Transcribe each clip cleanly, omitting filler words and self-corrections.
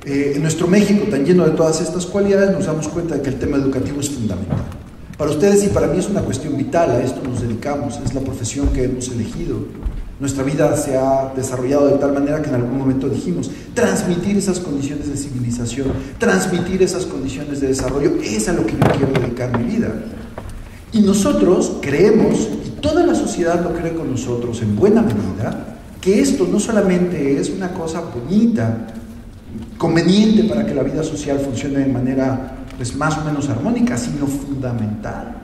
en nuestro México tan lleno de todas estas cualidades, nos damos cuenta de que el tema educativo es fundamental. Para ustedes y para mí es una cuestión vital, a esto nos dedicamos, es la profesión que hemos elegido. Nuestra vida se ha desarrollado de tal manera que en algún momento dijimos, transmitir esas condiciones de civilización, transmitir esas condiciones de desarrollo, es a lo que yo quiero dedicar mi vida. Y nosotros creemos, y toda la sociedad lo cree con nosotros en buena medida, que esto no solamente es una cosa bonita, conveniente para que la vida social funcione de manera pues, más o menos armónica, sino fundamental.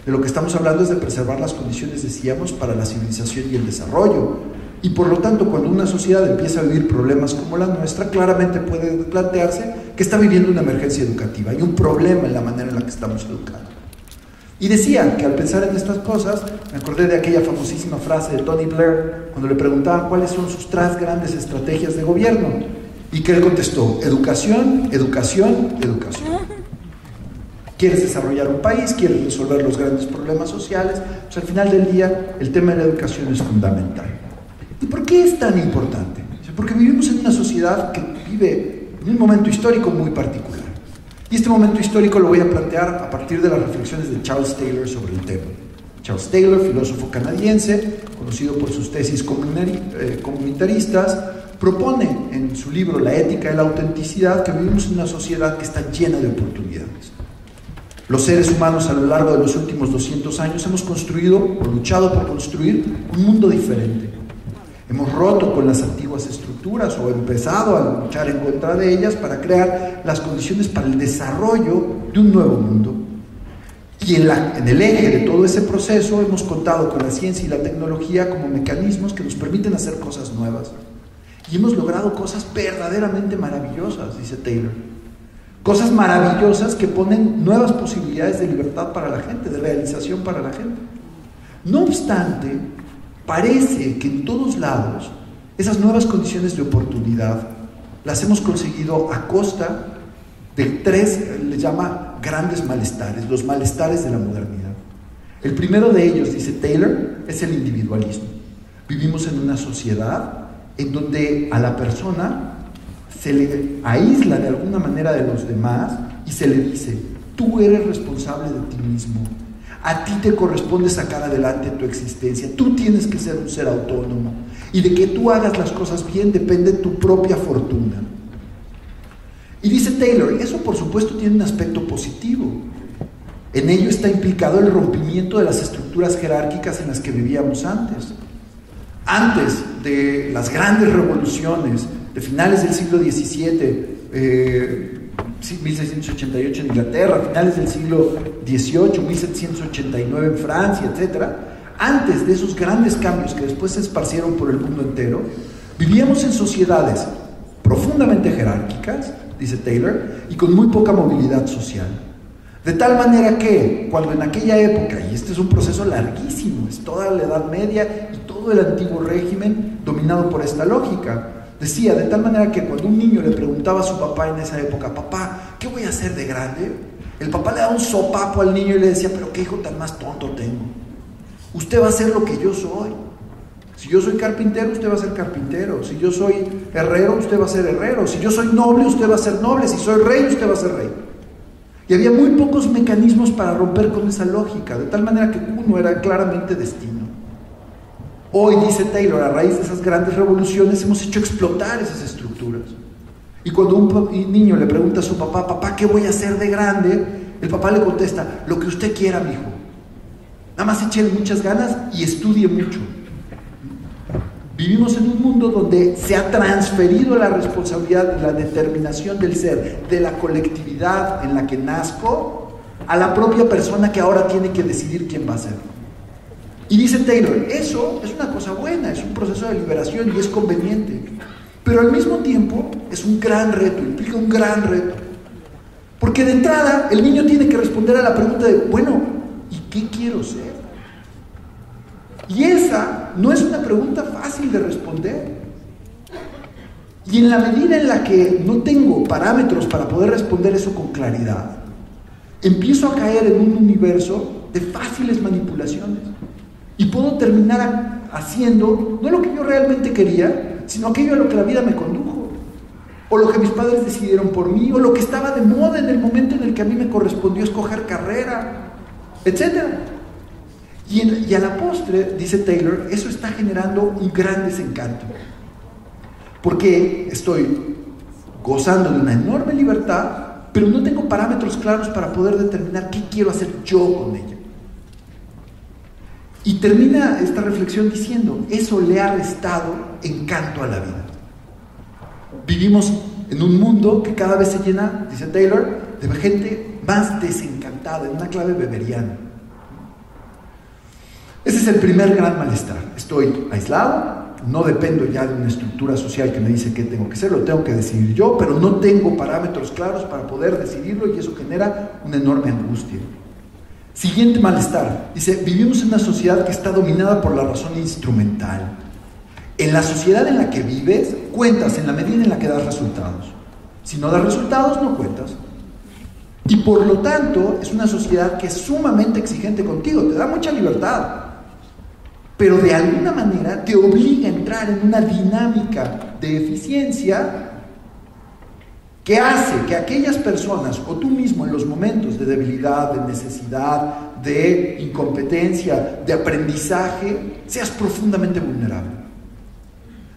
De lo que estamos hablando es de preservar las condiciones, decíamos, para la civilización y el desarrollo. Y por lo tanto, cuando una sociedad empieza a vivir problemas como la nuestra, claramente puede plantearse que está viviendo una emergencia educativa. Hay un problema en la manera en la que estamos educando. Y decía que al pensar en estas cosas, me acordé de aquella famosísima frase de Tony Blair, cuando le preguntaban cuáles son sus 3 grandes estrategias de gobierno. Y que él contestó, educación, educación, educación. ¿Quieres desarrollar un país? ¿Quieres resolver los grandes problemas sociales? Pues al final del día, el tema de la educación es fundamental. ¿Y por qué es tan importante? Porque vivimos en una sociedad que vive en un momento histórico muy particular. Y este momento histórico lo voy a plantear a partir de las reflexiones de Charles Taylor sobre el tema. Charles Taylor, filósofo canadiense, conocido por sus tesis comunitaristas, propone en su libro La ética de la autenticidad que vivimos en una sociedad que está llena de oportunidades. Los seres humanos a lo largo de los últimos 200 años hemos construido o luchado por construir un mundo diferente. Hemos roto con las antiguas estructuras o empezado a luchar en contra de ellas para crear las condiciones para el desarrollo de un nuevo mundo. Y en el eje de todo ese proceso hemos contado con la ciencia y la tecnología como mecanismos que nos permiten hacer cosas nuevas. Y hemos logrado cosas verdaderamente maravillosas, dice Taylor. Cosas maravillosas que ponen nuevas posibilidades de libertad para la gente, de realización para la gente. No obstante, parece que en todos lados esas nuevas condiciones de oportunidad las hemos conseguido a costa de 3, le llama grandes malestares, los malestares de la modernidad. El primero de ellos, dice Taylor, es el individualismo. Vivimos en una sociedad en donde a la persona se le aísla de alguna manera de los demás y se le dice, tú eres responsable de ti mismo, a ti te corresponde sacar adelante tu existencia, tú tienes que ser un ser autónomo y de que tú hagas las cosas bien depende tu propia fortuna. Y dice Taylor, eso por supuesto tiene un aspecto positivo. En ello está implicado el rompimiento de las estructuras jerárquicas en las que vivíamos antes. Antes de las grandes revoluciones de finales del siglo XVII, 1688 en Inglaterra, finales del siglo XVIII, 1789 en Francia, etc., antes de esos grandes cambios que después se esparcieron por el mundo entero, vivíamos en sociedades profundamente jerárquicas, dice Taylor, y con muy poca movilidad social. De tal manera que, cuando en aquella época, y este es un proceso larguísimo, es toda la Edad Media y todo el antiguo régimen dominado por esta lógica, decía, de tal manera que cuando un niño le preguntaba a su papá en esa época, papá, ¿qué voy a hacer de grande? El papá le daba un sopapo al niño y le decía, pero qué hijo tan más tonto tengo. Usted va a ser lo que yo soy. Si yo soy carpintero, usted va a ser carpintero. Si yo soy herrero, usted va a ser herrero. Si yo soy noble, usted va a ser noble. Si soy rey, usted va a ser rey. Y había muy pocos mecanismos para romper con esa lógica, de tal manera que uno era claramente destino. Hoy, dice Taylor, a raíz de esas grandes revoluciones hemos hecho explotar esas estructuras. Y cuando un niño le pregunta a su papá, papá, ¿qué voy a hacer de grande? El papá le contesta, lo que usted quiera, mijo. Nada más échele muchas ganas y estudie mucho. Vivimos en un mundo donde se ha transferido la responsabilidad, la determinación del ser, de la colectividad en la que nazco, a la propia persona que ahora tiene que decidir quién va a ser. Y dice Taylor, eso es una cosa buena, es un proceso de liberación y es conveniente. Pero al mismo tiempo es un gran reto, implica un gran reto. Porque de entrada el niño tiene que responder a la pregunta de, bueno, ¿y qué quiero ser? Y esa no es una pregunta fácil de responder. Y en la medida en la que no tengo parámetros para poder responder eso con claridad, empiezo a caer en un universo de fáciles manipulaciones. Y puedo terminar haciendo, no lo que yo realmente quería, sino aquello a lo que la vida me condujo. o lo que mis padres decidieron por mí, o lo que estaba de moda en el momento en el que a mí me correspondió escoger carrera, etc. Y a la postre, dice Taylor, eso está generando un gran desencanto, porque estoy gozando de una enorme libertad, pero no tengo parámetros claros para poder determinar qué quiero hacer yo con ella. Y termina esta reflexión diciendo, eso le ha restado encanto a la vida. Vivimos en un mundo que cada vez se llena, dice Taylor, de gente más desencantada, en una clave weberiana. Ese es el primer gran malestar. Estoy aislado, no dependo ya de una estructura social que me dice qué tengo que hacer, lo tengo que decidir yo, pero no tengo parámetros claros para poder decidirlo y eso genera una enorme angustia. Siguiente malestar, dice, vivimos en una sociedad que está dominada por la razón instrumental. En la sociedad en la que vives, cuentas en la medida en la que das resultados. Si no das resultados, no cuentas. Y por lo tanto, es una sociedad que es sumamente exigente contigo, te da mucha libertad, pero de alguna manera te obliga a entrar en una dinámica de eficiencia que hace que aquellas personas, o tú mismo en los momentos de debilidad, de necesidad, de incompetencia, de aprendizaje, seas profundamente vulnerable.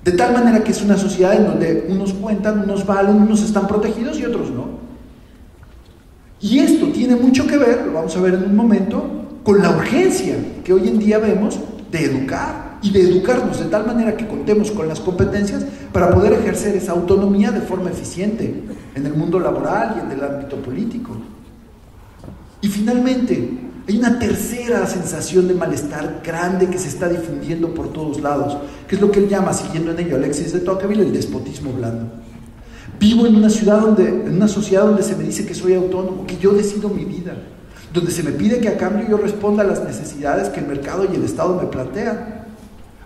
De tal manera que es una sociedad en donde unos cuentan, unos valen, unos están protegidos y otros no. Y esto tiene mucho que ver, lo vamos a ver en un momento, con la urgencia que hoy en día vemos de educar y de educarnos de tal manera que contemos con las competencias para poder ejercer esa autonomía de forma eficiente en el mundo laboral y en el ámbito político. Y finalmente, hay una tercera sensación de malestar grande que se está difundiendo por todos lados, que es lo que él llama, siguiendo en ello Alexis de Tocqueville, el despotismo blando. Vivo en una sociedad donde se me dice que soy autónomo, que yo decido mi vida, donde se me pide que a cambio yo responda a las necesidades que el mercado y el Estado me plantean.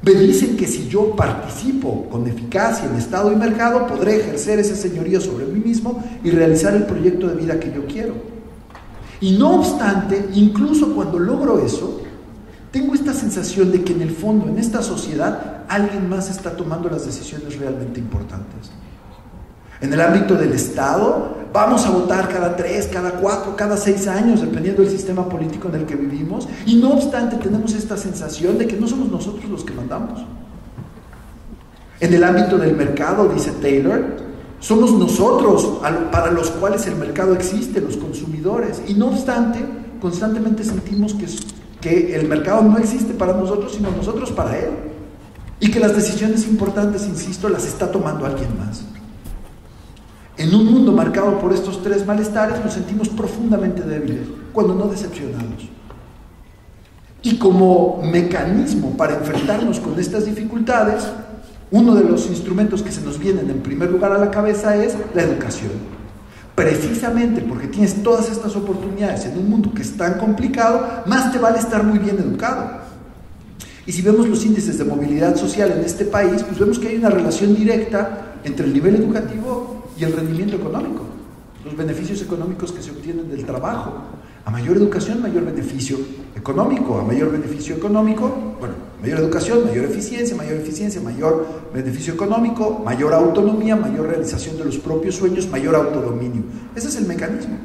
Me dicen que si yo participo con eficacia en Estado y mercado, podré ejercer ese señorío sobre mí mismo y realizar el proyecto de vida que yo quiero. Y no obstante, incluso cuando logro eso, tengo esta sensación de que en el fondo, en esta sociedad, alguien más está tomando las decisiones realmente importantes. En el ámbito del Estado, vamos a votar cada 3, cada 4, cada 6 años, dependiendo del sistema político en el que vivimos, y no obstante tenemos esta sensación de que no somos nosotros los que mandamos. En el ámbito del mercado, dice Taylor, somos nosotros para los cuales el mercado existe, los consumidores, y no obstante, constantemente sentimos que el mercado no existe para nosotros, sino nosotros para él, y que las decisiones importantes, insisto, las está tomando alguien más. En un mundo marcado por estos tres malestares nos sentimos profundamente débiles, cuando no decepcionados. Y como mecanismo para enfrentarnos con estas dificultades, uno de los instrumentos que se nos vienen en primer lugar a la cabeza es la educación. Precisamente porque tienes todas estas oportunidades en un mundo que es tan complicado, más te vale estar muy bien educado. Y si vemos los índices de movilidad social en este país, pues vemos que hay una relación directa entre el nivel educativo y el rendimiento económico, los beneficios económicos que se obtienen del trabajo. A mayor educación, mayor beneficio económico. A mayor beneficio económico, bueno, mayor educación, mayor eficiencia, mayor beneficio económico, mayor autonomía, mayor realización de los propios sueños, mayor autodominio. Ese es el mecanismo.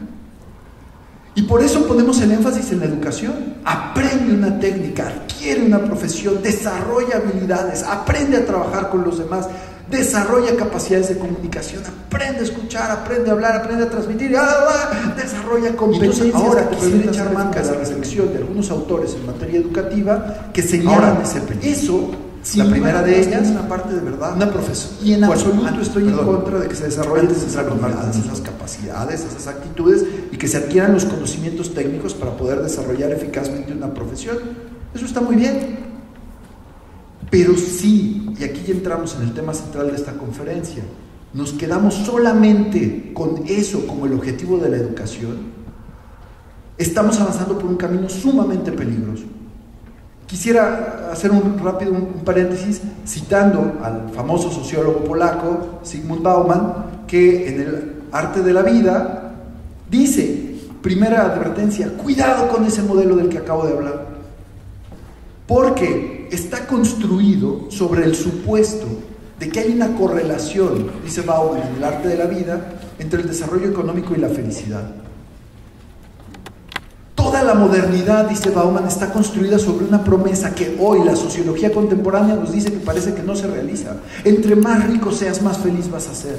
Y por eso ponemos el énfasis en la educación. Aprende una técnica, adquiere una profesión, desarrolla habilidades, aprende a trabajar con los demás, desarrolla capacidades de comunicación, aprende a escuchar, aprende a hablar, aprende a transmitir, desarrolla competencias. Ahora quisiera echar mano a la reflexión de algunos autores en materia educativa que señalan ese peligro. Eso, la primera de ellas, una parte de verdad, una profesión. Y en absoluto estoy en contra de que se desarrollen esas habilidades, esas capacidades, esas actitudes y que se adquieran los conocimientos técnicos para poder desarrollar eficazmente una profesión. Eso está muy bien. Pero sí, y aquí ya entramos en el tema central de esta conferencia, nos quedamos solamente con eso como el objetivo de la educación, estamos avanzando por un camino sumamente peligroso. Quisiera hacer un paréntesis citando al famoso sociólogo polaco Zygmunt Bauman, que en el Arte de la Vida dice, primera advertencia, cuidado con ese modelo del que acabo de hablar, porque está construido sobre el supuesto de que hay una correlación, dice Bauman en El arte de la vida, entre el desarrollo económico y la felicidad. Toda la modernidad, dice Bauman, está construida sobre una promesa que hoy la sociología contemporánea nos dice que parece que no se realiza. Entre más rico seas, más feliz vas a ser.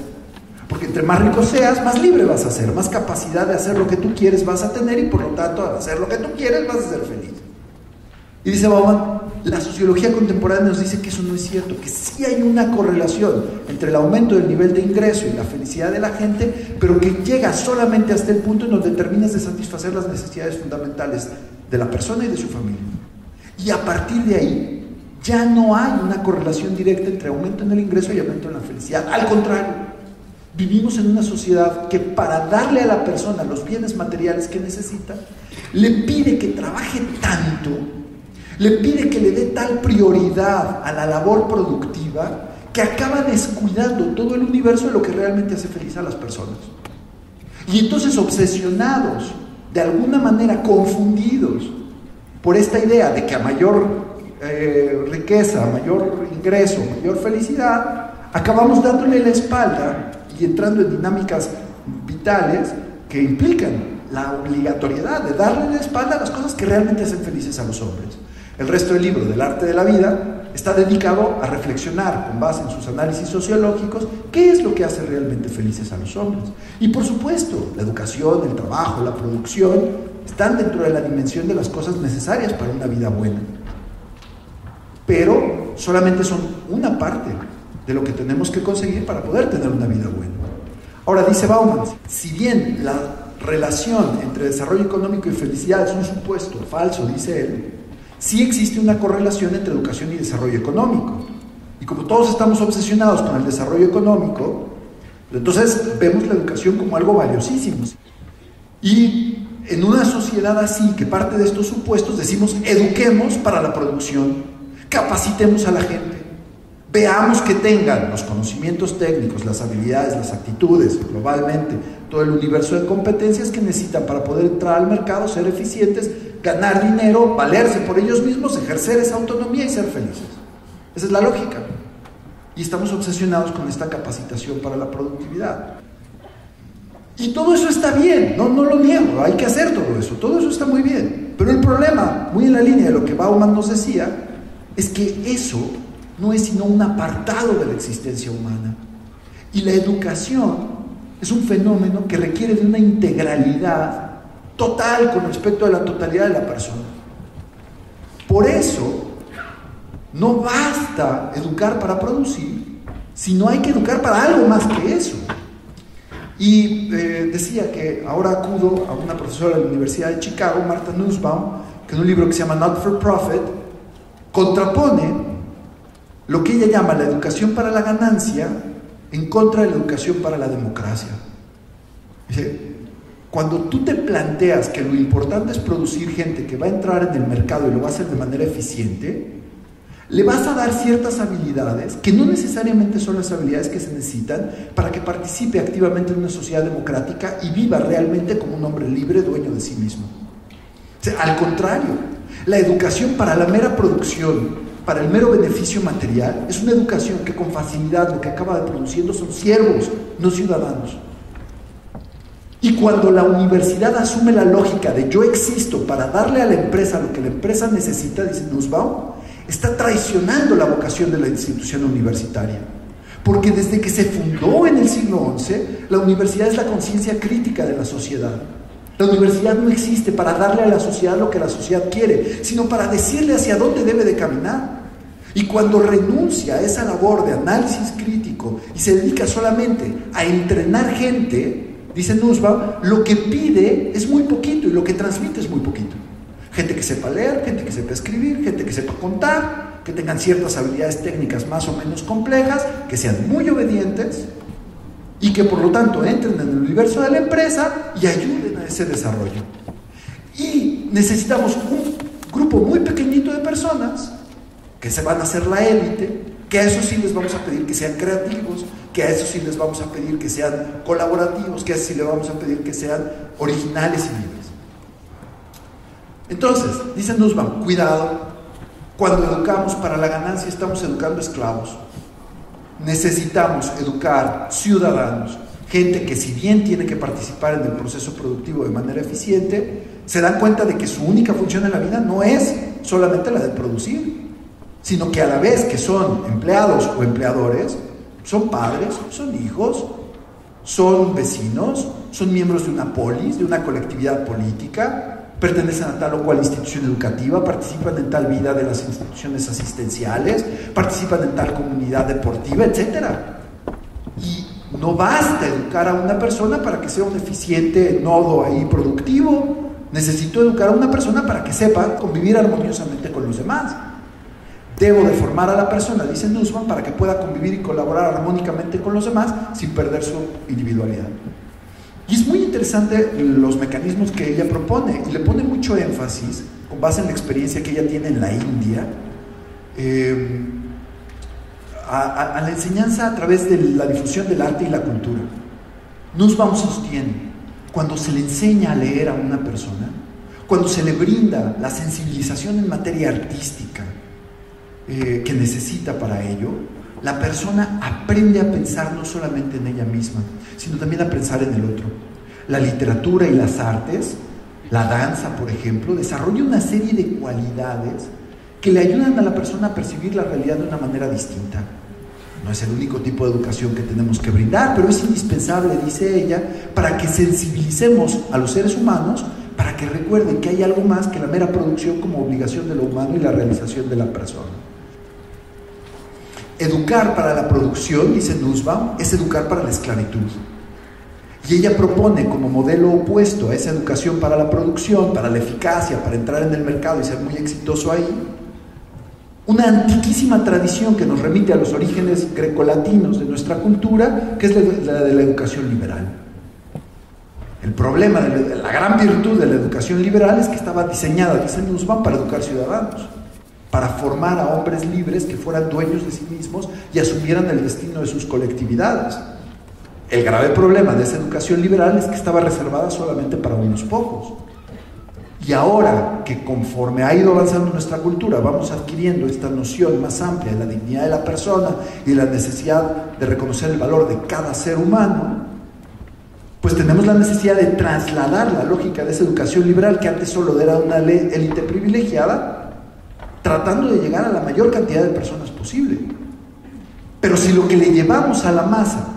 Porque entre más rico seas, más libre vas a ser, más capacidad de hacer lo que tú quieres vas a tener y por lo tanto, al hacer lo que tú quieres vas a ser feliz. Y dice Bauman, la sociología contemporánea nos dice que eso no es cierto, que sí hay una correlación entre el aumento del nivel de ingreso y la felicidad de la gente, pero que llega solamente hasta el punto en donde terminas de satisfacer las necesidades fundamentales de la persona y de su familia. Y a partir de ahí, ya no hay una correlación directa entre aumento en el ingreso y aumento en la felicidad. Al contrario, vivimos en una sociedad que para darle a la persona los bienes materiales que necesita, le pide que trabaje tanto, le pide que le dé tal prioridad a la labor productiva que acaba descuidando todo el universo de lo que realmente hace feliz a las personas. Y entonces, obsesionados, de alguna manera confundidos por esta idea de que a mayor riqueza, a mayor ingreso, mayor felicidad, acabamos dándole la espalda y entrando en dinámicas vitales que implican la obligatoriedad de darle la espalda a las cosas que realmente hacen felices a los hombres. El resto del libro, del arte de la vida, está dedicado a reflexionar, con base en sus análisis sociológicos, qué es lo que hace realmente felices a los hombres. Y por supuesto, la educación, el trabajo, la producción, están dentro de la dimensión de las cosas necesarias para una vida buena. Pero solamente son una parte de lo que tenemos que conseguir para poder tener una vida buena. Ahora, dice Bauman, si bien la relación entre desarrollo económico y felicidad es un supuesto falso, dice él, sí existe una correlación entre educación y desarrollo económico. Y como todos estamos obsesionados con el desarrollo económico, entonces vemos la educación como algo valiosísimo. Y en una sociedad así, que parte de estos supuestos, decimos, eduquemos para la producción, capacitemos a la gente, veamos que tengan los conocimientos técnicos, las habilidades, las actitudes, globalmente, todo el universo de competencias que necesitan para poder entrar al mercado, ser eficientes, ganar dinero, valerse por ellos mismos, ejercer esa autonomía y ser felices. Esa es la lógica. Y estamos obsesionados con esta capacitación para la productividad. Y todo eso está bien, no lo niego, hay que hacer todo eso está muy bien. Pero el problema, muy en la línea de lo que Bauman nos decía, es que eso no es sino un apartado de la existencia humana. Y la educación es un fenómeno que requiere de una integralidad total con respecto a la totalidad de la persona. Por eso, no basta educar para producir, sino hay que educar para algo más que eso. Y decía que ahora acudo a una profesora de la Universidad de Chicago, Martha Nussbaum, que en un libro que se llama Not for Profit, contrapone lo que ella llama la educación para la ganancia en contra de la educación para la democracia. Dice, cuando tú te planteas que lo importante es producir gente que va a entrar en el mercado y lo va a hacer de manera eficiente, le vas a dar ciertas habilidades que no necesariamente son las habilidades que se necesitan para que participe activamente en una sociedad democrática y viva realmente como un hombre libre, dueño de sí mismo. O sea, al contrario, la educación para la mera producción, para el mero beneficio material, es una educación que con facilidad lo que acaba produciendo son siervos, no ciudadanos. Y cuando la universidad asume la lógica de yo existo para darle a la empresa lo que la empresa necesita, dice Nussbaum, está traicionando la vocación de la institución universitaria. Porque desde que se fundó en el siglo XI, la universidad es la conciencia crítica de la sociedad. La universidad no existe para darle a la sociedad lo que la sociedad quiere, sino para decirle hacia dónde debe de caminar. Y cuando renuncia a esa labor de análisis crítico y se dedica solamente a entrenar gente, dice Nussbaum, lo que pide es muy poquito y lo que transmite es muy poquito. Gente que sepa leer, gente que sepa escribir, gente que sepa contar, que tengan ciertas habilidades técnicas más o menos complejas, que sean muy obedientes y que por lo tanto entren en el universo de la empresa y ayuden a ese desarrollo. Y necesitamos un grupo muy pequeñito de personas que se van a hacer la élite, que a eso sí les vamos a pedir que sean creativos, que a eso sí les vamos a pedir que sean colaborativos, que a eso sí les vamos a pedir que sean originales y libres. Entonces, dice Nussbaum, cuidado, cuando educamos para la ganancia estamos educando esclavos. necesitamos educar ciudadanos, gente que si bien tiene que participar en el proceso productivo de manera eficiente, se dan cuenta de que su única función en la vida no es solamente la de producir, sino que a la vez que son empleados o empleadores, son padres, son hijos, son vecinos, son miembros de una polis, de una colectividad política, pertenecen a tal o cual institución educativa, participan en tal vida de las instituciones asistenciales, participan en tal comunidad deportiva, etc. Y no basta educar a una persona para que sea un eficiente nodo ahí productivo. Necesito educar a una persona para que sepa convivir armoniosamente con los demás. Debo de formar a la persona, dice Nussbaum, para que pueda convivir y colaborar armónicamente con los demás sin perder su individualidad. Y es muy interesante los mecanismos que ella propone, y le pone mucho énfasis, con base en la experiencia que ella tiene en la India, a la enseñanza a través de la difusión del arte y la cultura. Nussbaum sostiene, cuando se le enseña a leer a una persona, cuando se le brinda la sensibilización en materia artística que necesita para ello, la persona aprende a pensar no solamente en ella misma, sino también a pensar en el otro. La literatura y las artes, la danza, por ejemplo, desarrolla una serie de cualidades que le ayudan a la persona a percibir la realidad de una manera distinta. No es el único tipo de educación que tenemos que brindar, pero es indispensable, dice ella, para que sensibilicemos a los seres humanos, para que recuerden que hay algo más que la mera producción como obligación de lo humano y la realización de la persona. Educar para la producción, dice Nussbaum, es educar para la esclavitud. Y ella propone como modelo opuesto a esa educación para la producción, para la eficacia, para entrar en el mercado y ser muy exitoso ahí, una antiquísima tradición que nos remite a los orígenes grecolatinos de nuestra cultura, que es la de la educación liberal. El problema, la gran virtud de la educación liberal es que estaba diseñada, dice Nussbaum, para educar ciudadanos, para formar a hombres libres que fueran dueños de sí mismos y asumieran el destino de sus colectividades. El grave problema de esa educación liberal es que estaba reservada solamente para unos pocos. Y ahora que conforme ha ido avanzando nuestra cultura, vamos adquiriendo esta noción más amplia de la dignidad de la persona y la necesidad de reconocer el valor de cada ser humano, pues tenemos la necesidad de trasladar la lógica de esa educación liberal que antes solo era una élite privilegiada, tratando de llegar a la mayor cantidad de personas posible. Pero si lo que le llevamos a la masa,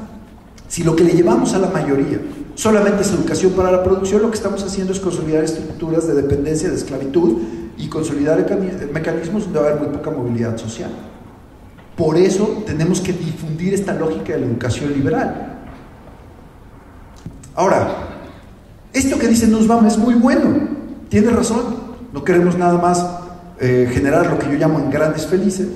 si lo que le llevamos a la mayoría solamente es educación para la producción, lo que estamos haciendo es consolidar estructuras de dependencia, de esclavitud y consolidar mecanismos donde va a haber muy poca movilidad social. Por eso tenemos que difundir esta lógica de la educación liberal. Ahora, esto que dice Nussbaum es muy bueno, tiene razón, no queremos nada más generar lo que yo llamo en grandes felices,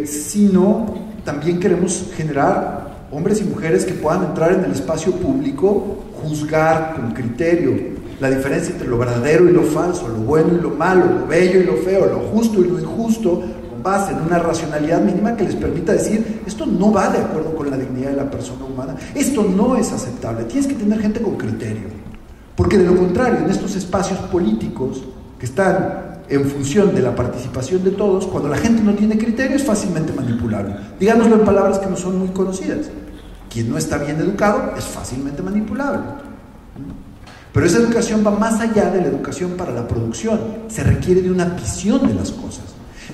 sino también queremos generar hombres y mujeres que puedan entrar en el espacio público, juzgar con criterio la diferencia entre lo verdadero y lo falso, lo bueno y lo malo, lo bello y lo feo, lo justo y lo injusto, con base en una racionalidad mínima que les permita decir, esto no va de acuerdo con la dignidad de la persona humana, esto no es aceptable. Tienes que tener gente con criterio, porque de lo contrario, en estos espacios políticos que están en función de la participación de todos, cuando la gente no tiene criterio es fácilmente manipulable. Díganoslo en palabras que no son muy conocidas. Quien no está bien educado es fácilmente manipulable. Pero esa educación va más allá de la educación para la producción. Se requiere de una visión de las cosas.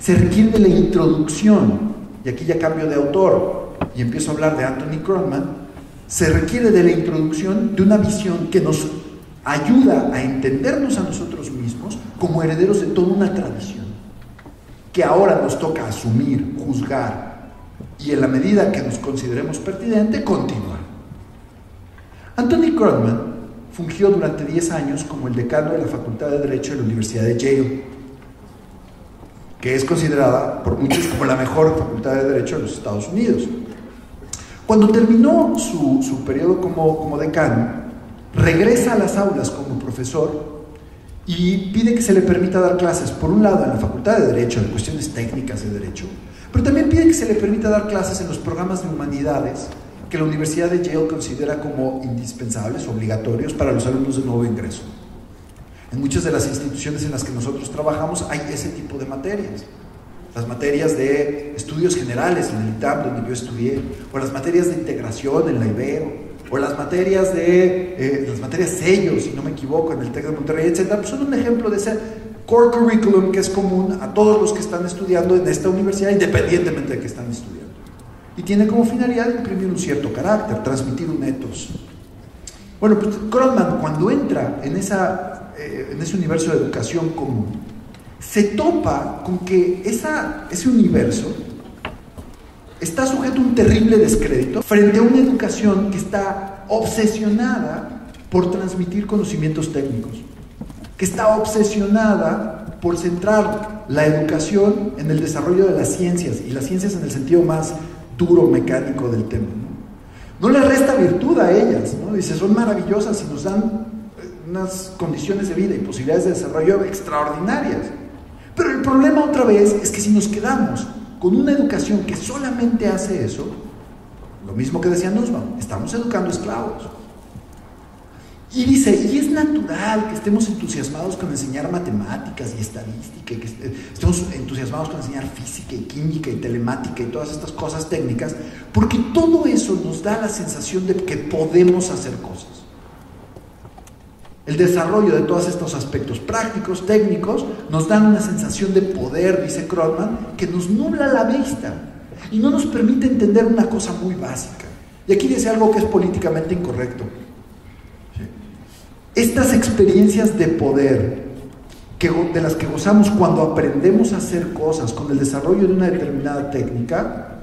Se requiere de la introducción. Y aquí ya cambio de autor y empiezo a hablar de Anthony Krugman. Se requiere de la introducción de una visión que nos ayuda a entendernos a nosotros mismos como herederos de toda una tradición, que ahora nos toca asumir, juzgar y en la medida que nos consideremos pertinente, continuar. Anthony Krugman fungió durante 10 años como el decano de la Facultad de Derecho de la Universidad de Yale, que es considerada por muchos como la mejor facultad de Derecho de los Estados Unidos. Cuando terminó su periodo como decano, regresa a las aulas como profesor y pide que se le permita dar clases, por un lado en la Facultad de Derecho, de cuestiones técnicas de Derecho, pero también pide que se le permita dar clases en los programas de humanidades que la Universidad de Yale considera como indispensables, obligatorios para los alumnos de nuevo ingreso. En muchas de las instituciones en las que nosotros trabajamos hay ese tipo de materias. las materias de estudios generales en el ITAM, donde yo estudié, o las materias de integración en la Ibero, o las materias sellos, si no me equivoco, en el TEC de Monterrey, etc., pues son un ejemplo de ese core curriculum que es común a todos los que están estudiando en esta universidad, independientemente de que están estudiando. Y tiene como finalidad imprimir un cierto carácter, transmitir un ethos. Bueno, pues Krugman, cuando entra en ese universo de educación común, se topa con que ese universo está sujeto a un terrible descrédito frente a una educación que está obsesionada por transmitir conocimientos técnicos, que está obsesionada por centrar la educación en el desarrollo de las ciencias, y las ciencias en el sentido más duro, mecánico del tema, ¿no? No le resta virtud a ellas, ¿no? Dice, son maravillosas y nos dan unas condiciones de vida y posibilidades de desarrollo extraordinarias. Pero el problema otra vez es que si nos quedamos con una educación que solamente hace eso, lo mismo que decía Nussbaum, estamos educando esclavos. Y dice, y es natural que estemos entusiasmados con enseñar matemáticas y estadística, y que estemos entusiasmados con enseñar física y química y telemática y todas estas cosas técnicas, porque todo eso nos da la sensación de que podemos hacer cosas. El desarrollo de todos estos aspectos prácticos, técnicos, nos dan una sensación de poder, dice Krugman, que nos nubla la vista y no nos permite entender una cosa muy básica. Y aquí dice algo que es políticamente incorrecto. Estas experiencias de poder de las que gozamos cuando aprendemos a hacer cosas con el desarrollo de una determinada técnica,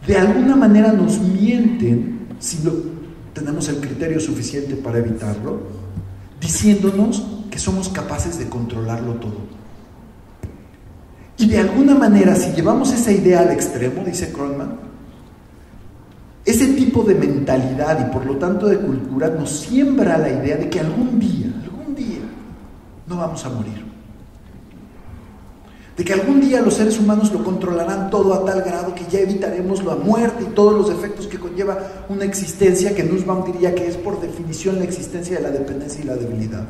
de alguna manera nos mienten, si tenemos el criterio suficiente para evitarlo, diciéndonos que somos capaces de controlarlo todo. Y de alguna manera, si llevamos esa idea al extremo, dice Krugman, ese tipo de mentalidad y por lo tanto de cultura nos siembra la idea de que algún día no vamos a morir. De que algún día los seres humanos lo controlarán todo a tal grado que ya evitaremos la muerte y todos los efectos que conlleva una existencia que Nussbaum diría que es por definición la existencia de la dependencia y la debilidad.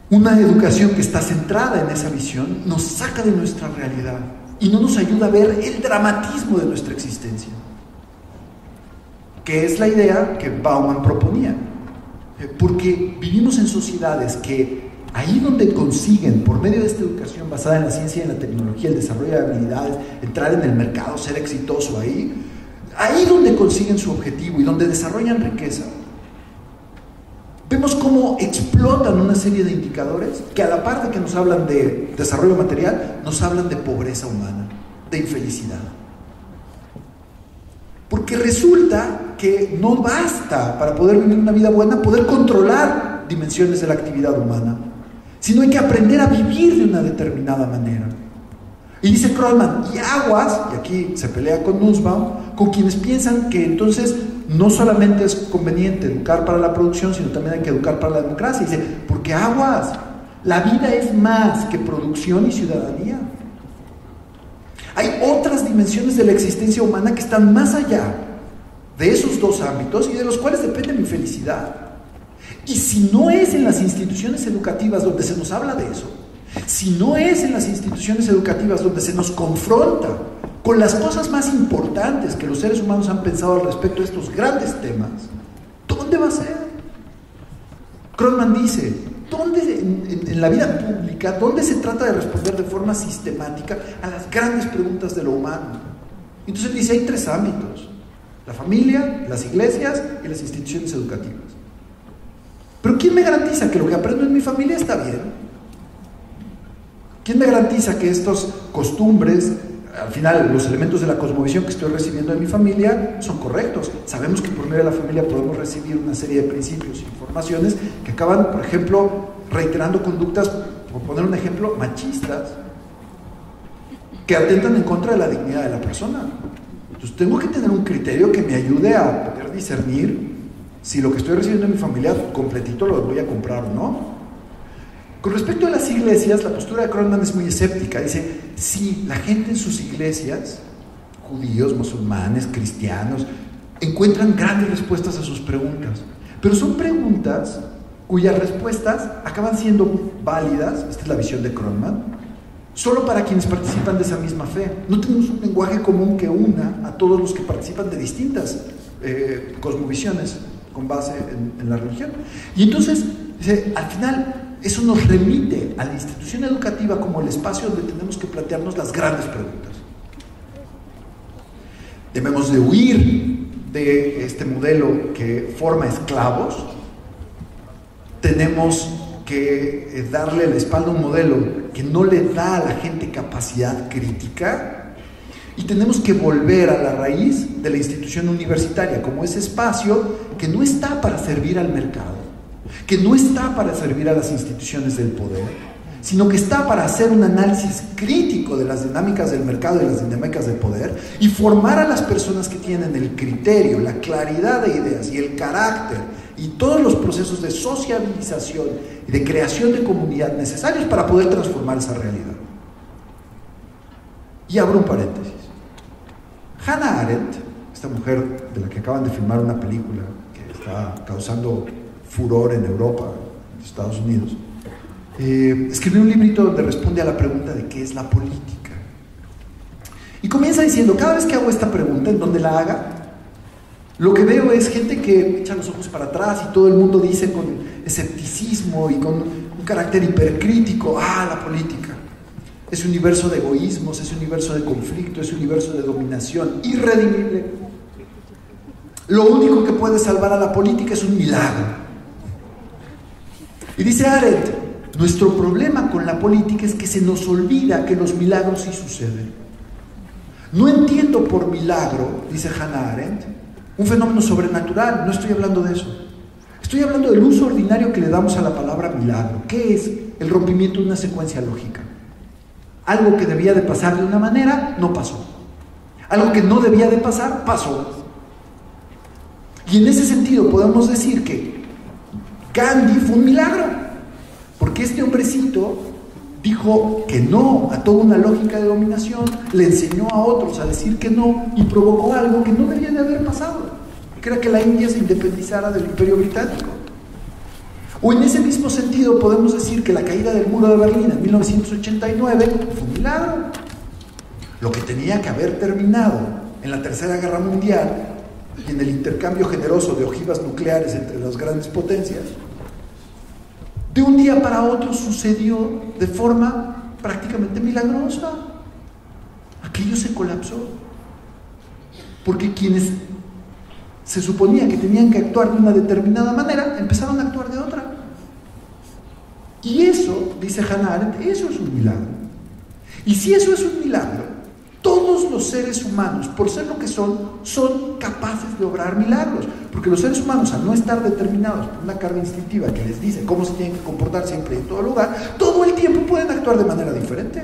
Una educación que está centrada en esa visión nos saca de nuestra realidad y no nos ayuda a ver el dramatismo de nuestra existencia, que es la idea que Bauman proponía. Porque vivimos en sociedades que ahí donde consiguen, por medio de esta educación basada en la ciencia y en la tecnología, el desarrollo de habilidades, entrar en el mercado, ser exitoso ahí donde consiguen su objetivo y donde desarrollan riqueza, vemos cómo explotan una serie de indicadores que a la par de que nos hablan de desarrollo material, nos hablan de pobreza humana, de infelicidad. Porque resulta que no basta para poder vivir una vida buena, poder controlar dimensiones de la actividad humana, sino hay que aprender a vivir de una determinada manera. Y dice Krugman, y aguas, y aquí se pelea con Nussbaum, con quienes piensan que entonces no solamente es conveniente educar para la producción, sino también hay que educar para la democracia. Y dice, porque aguas, la vida es más que producción y ciudadanía. Hay otras dimensiones de la existencia humana que están más allá de esos dos ámbitos y de los cuales depende mi felicidad. Y si no es en las instituciones educativas donde se nos habla de eso, si no es en las instituciones educativas donde se nos confronta con las cosas más importantes que los seres humanos han pensado al respecto de estos grandes temas, ¿dónde va a ser? Krugman dice, ¿dónde en la vida pública, dónde se trata de responder de forma sistemática a las grandes preguntas de lo humano? Entonces dice, hay tres ámbitos: la familia, las iglesias y las instituciones educativas. Pero ¿quién me garantiza que lo que aprendo en mi familia está bien? ¿Quién me garantiza que estas costumbres, al final los elementos de la cosmovisión que estoy recibiendo en mi familia son correctos? Sabemos que por medio de la familia podemos recibir una serie de principios e informaciones que acaban, por ejemplo, reiterando conductas, por poner un ejemplo, machistas, que atentan en contra de la dignidad de la persona. Entonces tengo que tener un criterio que me ayude a poder discernir si lo que estoy recibiendo en mi familia completito lo voy a comprar o no. Con respecto a las iglesias, la postura de Krugman es muy escéptica. Dice, sí, la gente en sus iglesias, judíos, musulmanes, cristianos, encuentran grandes respuestas a sus preguntas, pero son preguntas cuyas respuestas acaban siendo válidas, esta es la visión de Krugman, solo para quienes participan de esa misma fe. No tenemos un lenguaje común que una a todos los que participan de distintas cosmovisiones con base en la religión. Y entonces, al final, eso nos remite a la institución educativa como el espacio donde tenemos que plantearnos las grandes preguntas. Debemos de huir de este modelo que forma esclavos. Tenemos que darle la espalda a un modelo que no le da a la gente capacidad crítica, y tenemos que volver a la raíz de la institución universitaria como ese espacio que no está para servir al mercado, que no está para servir a las instituciones del poder, sino que está para hacer un análisis crítico de las dinámicas del mercado y las dinámicas del poder, y formar a las personas que tienen el criterio, la claridad de ideas y el carácter y todos los procesos de sociabilización y de creación de comunidad necesarios para poder transformar esa realidad. Y abro un paréntesis. Hannah Arendt, esta mujer de la que acaban de filmar una película que está causando furor en Europa, en Estados Unidos, escribió un librito donde responde a la pregunta de qué es la política. Y comienza diciendo: cada vez que hago esta pregunta, en donde la haga, lo que veo es gente que echa los ojos para atrás y todo el mundo dice con escepticismo y con un carácter hipercrítico: la política es un universo de egoísmos, es un universo de conflicto, es un universo de dominación irredimible. Lo único que puede salvar a la política es un milagro. Y dice Arendt: nuestro problema con la política es que se nos olvida que los milagros sí suceden. No entiendo por milagro, dice Hannah Arendt, un fenómeno sobrenatural. No estoy hablando de eso. Estoy hablando del uso ordinario que le damos a la palabra milagro. ¿Qué es? El rompimiento de una secuencia lógica. Algo que debía de pasar de una manera, no pasó. Algo que no debía de pasar, pasó. Y en ese sentido podemos decir que Gandhi fue un milagro, porque este hombrecito dijo que no a toda una lógica de dominación, le enseñó a otros a decir que no, y provocó algo que no debía de haber pasado, que era que la India se independizara del Imperio Británico. O en ese mismo sentido podemos decir que la caída del muro de Berlín en 1989 fue un milagro. Lo que tenía que haber terminado en la Tercera Guerra Mundial y en el intercambio generoso de ojivas nucleares entre las grandes potencias, de un día para otro sucedió de forma prácticamente milagrosa. Aquello se colapsó, porque quienes se suponía que tenían que actuar de una determinada manera empezaron a actuar de otra. Y eso, dice Hannah Arendt, eso es un milagro. Y si eso es un milagro, todos los seres humanos, por ser lo que son capaces de obrar milagros. Porque los seres humanos, al no estar determinados por una carga instintiva que les dice cómo se tienen que comportar siempre y en todo lugar, todo el tiempo pueden actuar de manera diferente.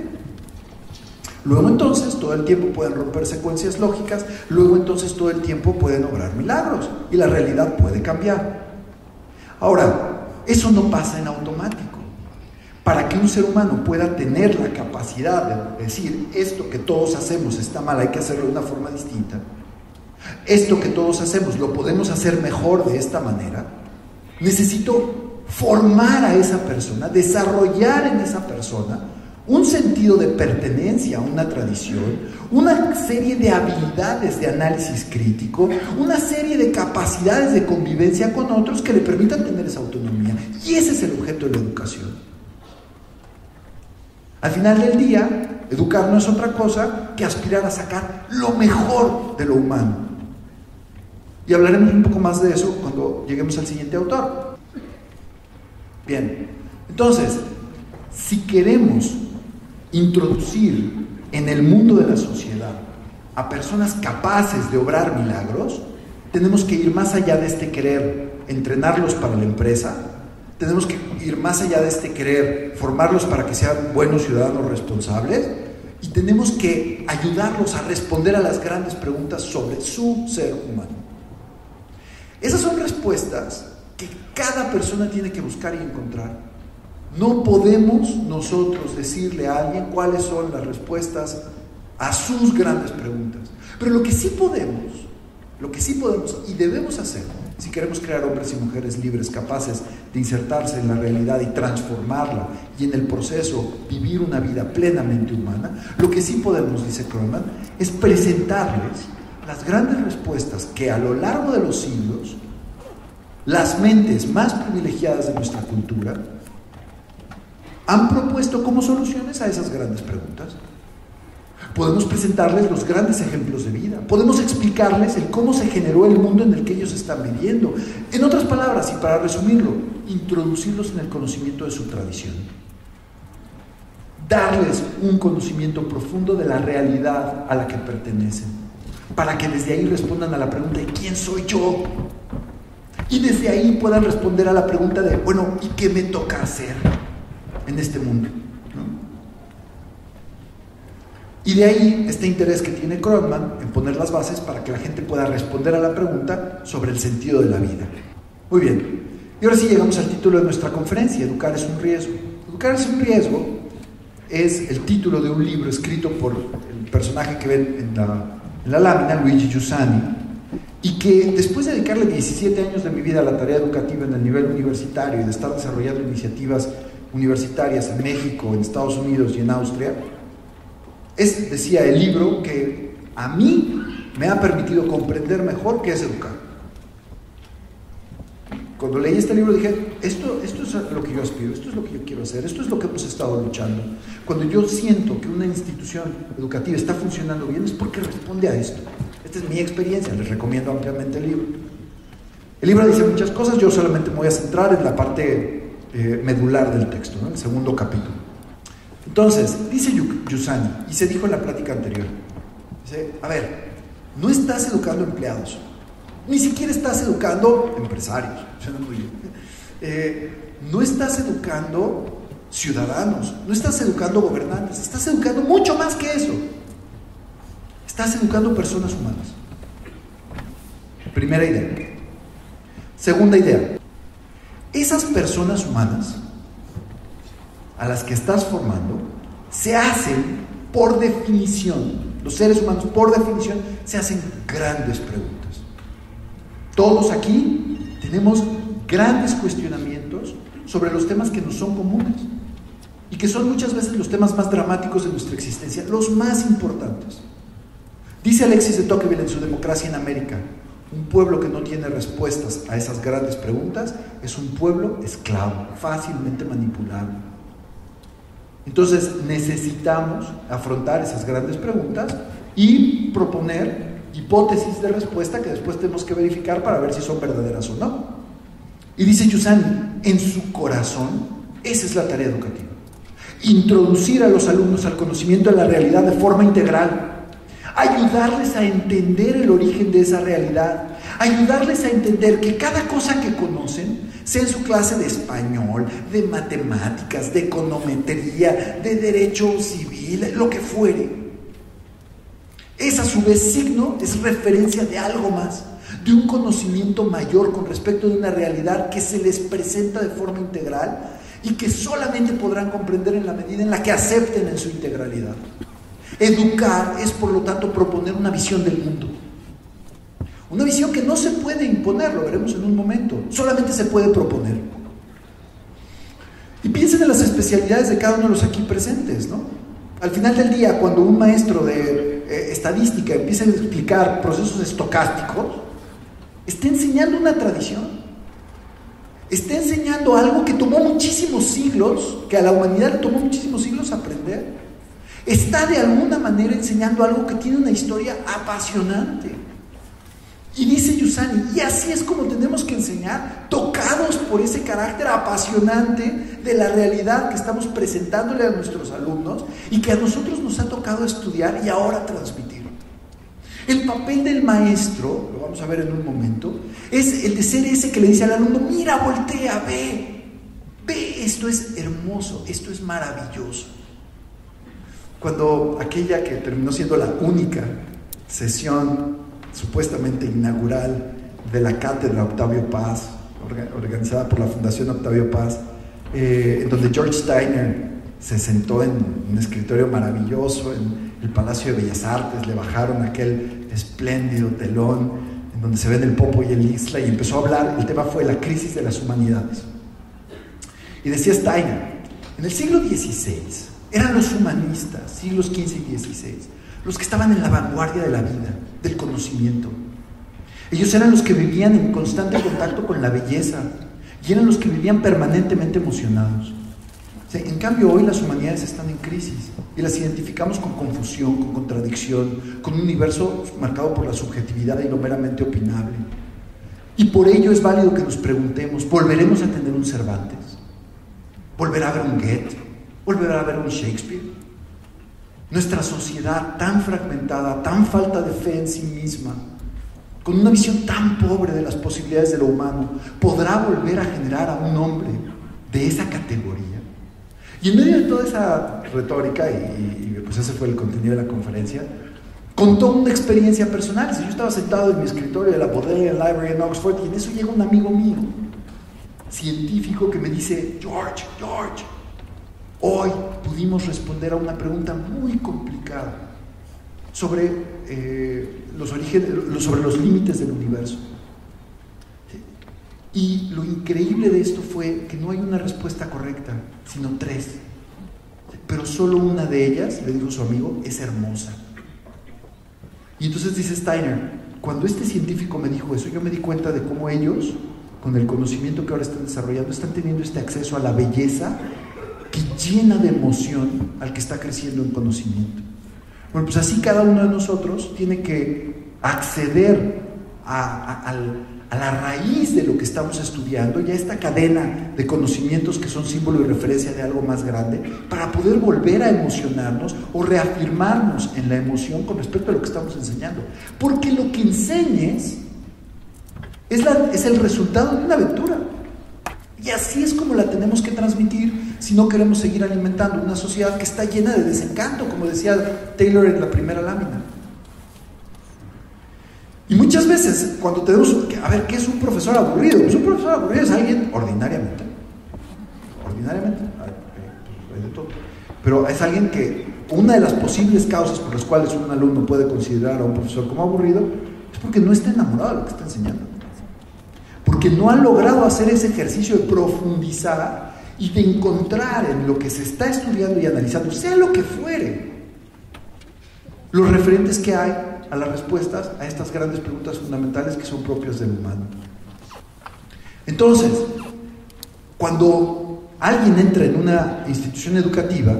Luego entonces, todo el tiempo pueden romper secuencias lógicas, luego entonces todo el tiempo pueden obrar milagros y la realidad puede cambiar. Ahora, eso no pasa en automático. Para que un ser humano pueda tener la capacidad de decir: esto que todos hacemos está mal, hay que hacerlo de una forma distinta, esto que todos hacemos lo podemos hacer mejor de esta manera, necesito formar a esa persona, desarrollar en esa persona un sentido de pertenencia a una tradición, una serie de habilidades de análisis crítico, una serie de capacidades de convivencia con otros que le permitan tener esa autonomía. Y ese es el objeto de la educación. Al final del día, educar no es otra cosa que aspirar a sacar lo mejor de lo humano. Y hablaremos un poco más de eso cuando lleguemos al siguiente autor. Bien, entonces, si queremos introducir en el mundo de la sociedad a personas capaces de obrar milagros, tenemos que ir más allá de este querer entrenarlos para la empresa, tenemos que ir más allá de este querer formarlos para que sean buenos ciudadanos responsables, y tenemos que ayudarlos a responder a las grandes preguntas sobre su ser humano. Esas son respuestas que cada persona tiene que buscar y encontrar. No podemos nosotros decirle a alguien cuáles son las respuestas a sus grandes preguntas. Pero lo que sí podemos Lo que sí podemos y debemos hacer, si queremos crear hombres y mujeres libres, capaces de insertarse en la realidad y transformarla, y en el proceso vivir una vida plenamente humana, lo que sí podemos, dice Kroneman, es presentarles las grandes respuestas que a lo largo de los siglos las mentes más privilegiadas de nuestra cultura han propuesto como soluciones a esas grandes preguntas. Podemos presentarles los grandes ejemplos de vida, podemos explicarles el cómo se generó el mundo en el que ellos están viviendo. En otras palabras, y para resumirlo, introducirlos en el conocimiento de su tradición, darles un conocimiento profundo de la realidad a la que pertenecen, para que desde ahí respondan a la pregunta de ¿quién soy yo? Y desde ahí puedan responder a la pregunta de, bueno, ¿y qué me toca hacer en este mundo? Y de ahí este interés que tiene Kroneman en poner las bases para que la gente pueda responder a la pregunta sobre el sentido de la vida. Muy bien, y ahora sí llegamos al título de nuestra conferencia, Educar es un riesgo. Educar es un riesgo es el título de un libro escrito por el personaje que ven en la lámina, Luigi Giussani, y que después de dedicarle 17 años de mi vida a la tarea educativa en el nivel universitario y de estar desarrollando iniciativas universitarias en México, en Estados Unidos y en Austria, es, decía el libro, que a mí me ha permitido comprender mejor qué es educar. Cuando leí este libro dije, esto es lo que yo aspiro, esto es lo que yo quiero hacer, esto es lo que hemos estado luchando. Cuando yo siento que una institución educativa está funcionando bien es porque responde a esto. Esta es mi experiencia, les recomiendo ampliamente el libro. El libro dice muchas cosas, yo solamente me voy a centrar en la parte medular del texto, ¿no? El segundo capítulo. Entonces, dice Giussani, y se dijo en la plática anterior, dice, a ver, no estás educando empleados, ni siquiera estás educando empresarios, suena muy bien. No estás educando ciudadanos, no estás educando gobernantes, estás educando mucho más que eso. Estás educando personas humanas. Primera idea. Segunda idea, esas personas humanas a las que estás formando se hacen, por definición, los seres humanos por definición se hacen grandes preguntas. Todos aquí tenemos grandes cuestionamientos sobre los temas que nos son comunes y que son muchas veces los temas más dramáticos de nuestra existencia, los más importantes. Dice Alexis de Tocqueville en su Democracia en América, un pueblo que no tiene respuestas a esas grandes preguntas es un pueblo esclavo, fácilmente manipulable. Entonces necesitamos afrontar esas grandes preguntas y proponer hipótesis de respuesta que después tenemos que verificar para ver si son verdaderas o no. Y dice Giussani, en su corazón, esa es la tarea educativa. Introducir a los alumnos al conocimiento de la realidad de forma integral, ayudarles a entender el origen de esa realidad, ayudarles a entender que cada cosa que conocen, sea en su clase de español, de matemáticas, de econometría, de derecho civil, lo que fuere, es a su vez signo, es referencia de algo más, de un conocimiento mayor con respecto de una realidad que se les presenta de forma integral y que solamente podrán comprender en la medida en la que acepten en su integralidad. Educar es, por lo tanto, proponer una visión del mundo. Una visión que no se puede imponer, lo veremos en un momento, solamente se puede proponer. Y piensen en las especialidades de cada uno de los aquí presentes, ¿no? Al final del día, cuando un maestro de estadística empieza a explicar procesos estocásticos, está enseñando una tradición, está enseñando algo que tomó muchísimos siglos, que a la humanidad le tomó muchísimos siglos aprender. Está de alguna manera enseñando algo que tiene una historia apasionante. Y dice Giussani, y así es como tenemos que enseñar, tocados por ese carácter apasionante de la realidad que estamos presentándole a nuestros alumnos y que a nosotros nos ha tocado estudiar y ahora transmitir. El papel del maestro, lo vamos a ver en un momento, es el de ser ese que le dice al alumno, mira, voltea, ve, esto es hermoso, esto es maravilloso. Cuando aquella que terminó siendo la única sesión supuestamente inaugural de la cátedra Octavio Paz, organizada por la Fundación Octavio Paz, en donde George Steiner se sentó en un escritorio maravilloso en el Palacio de Bellas Artes, le bajaron aquel espléndido telón donde se ven el Popo y el Isla, y empezó a hablar. El tema fue la crisis de las humanidades. Y decía Steiner, en el siglo XVI eran los humanistas, siglos XV y XVI, los que estaban en la vanguardia de la vida, del conocimiento. Ellos eran los que vivían en constante contacto con la belleza y eran los que vivían permanentemente emocionados. En cambio, hoy las humanidades están en crisis y las identificamos con confusión, con contradicción, con un universo marcado por la subjetividad y lo meramente opinable. Y por ello es válido que nos preguntemos, ¿volveremos a tener un Cervantes? ¿Volverá a haber un Goethe? ¿Volverá a haber un Shakespeare? Nuestra sociedad tan fragmentada, tan falta de fe en sí misma, con una visión tan pobre de las posibilidades de lo humano, ¿podrá volver a generar a un hombre de esa categoría? Y en medio de toda esa retórica, y pues ese fue el contenido de la conferencia, contó una experiencia personal. Si yo estaba sentado en mi escritorio de la Bodleian Library en Oxford, y en eso llega un amigo mío, científico, que me dice: George, hoy pudimos responder a una pregunta muy complicada sobre los límites del universo. Y lo increíble de esto fue que no hay una respuesta correcta, sino 3. Pero solo una de ellas, le dijo su amigo, es hermosa. Y entonces dice Steiner, cuando este científico me dijo eso, yo me di cuenta de cómo ellos, con el conocimiento que ahora están desarrollando, están teniendo este acceso a la belleza que llena de emoción al que está creciendo en conocimiento. Bueno, pues así cada uno de nosotros tiene que acceder a la raíz de lo que estamos estudiando, ya esta cadena de conocimientos que son símbolo y referencia de algo más grande, para poder volver a emocionarnos o reafirmarnos en la emoción con respecto a lo que estamos enseñando. Porque lo que enseñes es el resultado de una aventura. Y así es como la tenemos que transmitir si no queremos seguir alimentando una sociedad que está llena de desencanto, como decía Taylor en la primera lámina. Y muchas veces, cuando tenemos a ver, ¿qué es un profesor aburrido? Pues un profesor aburrido es alguien, ordinariamente, hay de todo, pero es alguien que una de las posibles causas por las cuales un alumno puede considerar a un profesor como aburrido es porque no está enamorado de lo que está enseñando, porque no ha logrado hacer ese ejercicio de profundizar y de encontrar en lo que se está estudiando y analizando, sea lo que fuere, los referentes que hay a las respuestas a estas grandes preguntas fundamentales que son propias del humano. Entonces, cuando alguien entra en una institución educativa,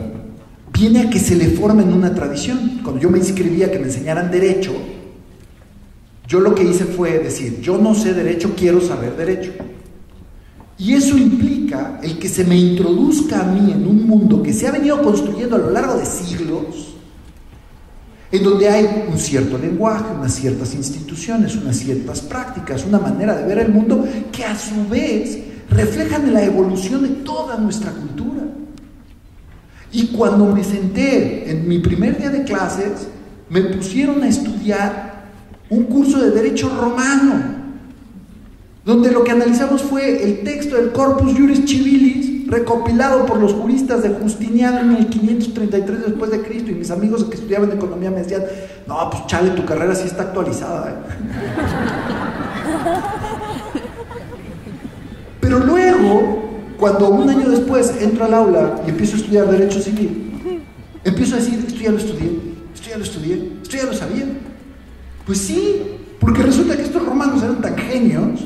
viene a que se le forme en una tradición. Cuando yo me inscribí a que me enseñaran derecho, yo lo que hice fue decir, yo no sé derecho, quiero saber derecho. Y eso implica el que se me introduzca a mí en un mundo que se ha venido construyendo a lo largo de siglos, en donde hay un cierto lenguaje, unas ciertas instituciones, unas ciertas prácticas, una manera de ver el mundo que a su vez reflejan la evolución de toda nuestra cultura. Y cuando me senté en mi primer día de clases, me pusieron a estudiar un curso de Derecho Romano, donde lo que analizamos fue el texto del Corpus Juris Civilis, recopilado por los juristas de Justiniano en el 533 después de Cristo, y mis amigos que estudiaban economía me decían, no, pues chale, tu carrera sí está actualizada, Pero luego, cuando un año después entro al aula y empiezo a estudiar Derecho Civil, empiezo a decir, esto ya lo estudié, esto ya lo sabía. Pues sí, porque resulta que estos romanos eran tan genios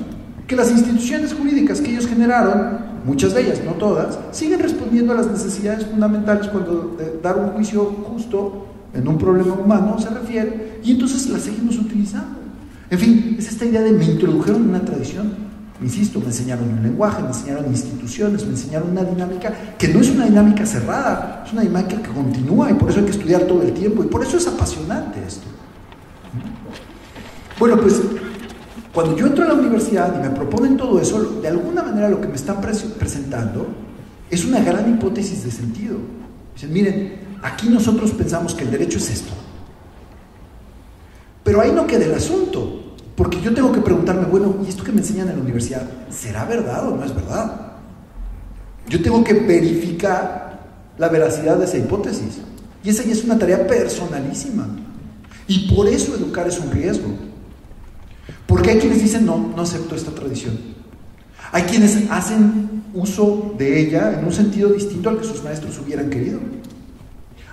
que las instituciones jurídicas que ellos generaron, muchas de ellas, no todas, siguen respondiendo a las necesidades fundamentales cuando dar un juicio justo en un problema humano se refiere, y entonces las seguimos utilizando. En fin, es esta idea de me introdujeron en una tradición, insisto, me enseñaron un lenguaje, me enseñaron instituciones, me enseñaron una dinámica que no es una dinámica cerrada, es una dinámica que continúa, y por eso hay que estudiar todo el tiempo, y por eso es apasionante esto. Bueno, pues cuando yo entro a la universidad y me proponen todo eso, de alguna manera lo que me están presentando es una gran hipótesis de sentido. Dicen, miren, aquí nosotros pensamos que el derecho es esto. Pero ahí no queda el asunto, porque yo tengo que preguntarme, bueno, ¿y esto que me enseñan en la universidad, será verdad o no es verdad? Yo tengo que verificar la veracidad de esa hipótesis. Y esa ya es una tarea personalísima. Y por eso educar es un riesgo. Porque hay quienes dicen, no, no acepto esta tradición. Hay quienes hacen uso de ella en un sentido distinto al que sus maestros hubieran querido.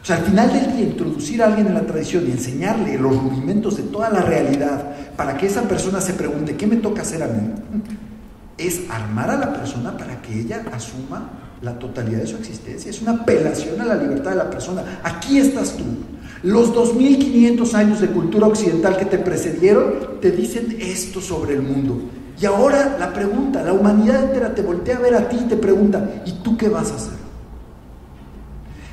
O sea, al final del día, introducir a alguien en la tradición y enseñarle los rudimentos de toda la realidad para que esa persona se pregunte, ¿qué me toca hacer a mí? Es armar a la persona para que ella asuma la totalidad de su existencia. Es una apelación a la libertad de la persona. Aquí estás tú. Los 2500 años de cultura occidental que te precedieron te dicen esto sobre el mundo. Y ahora la pregunta, la humanidad entera te voltea a ver a ti y te pregunta, ¿y tú qué vas a hacer?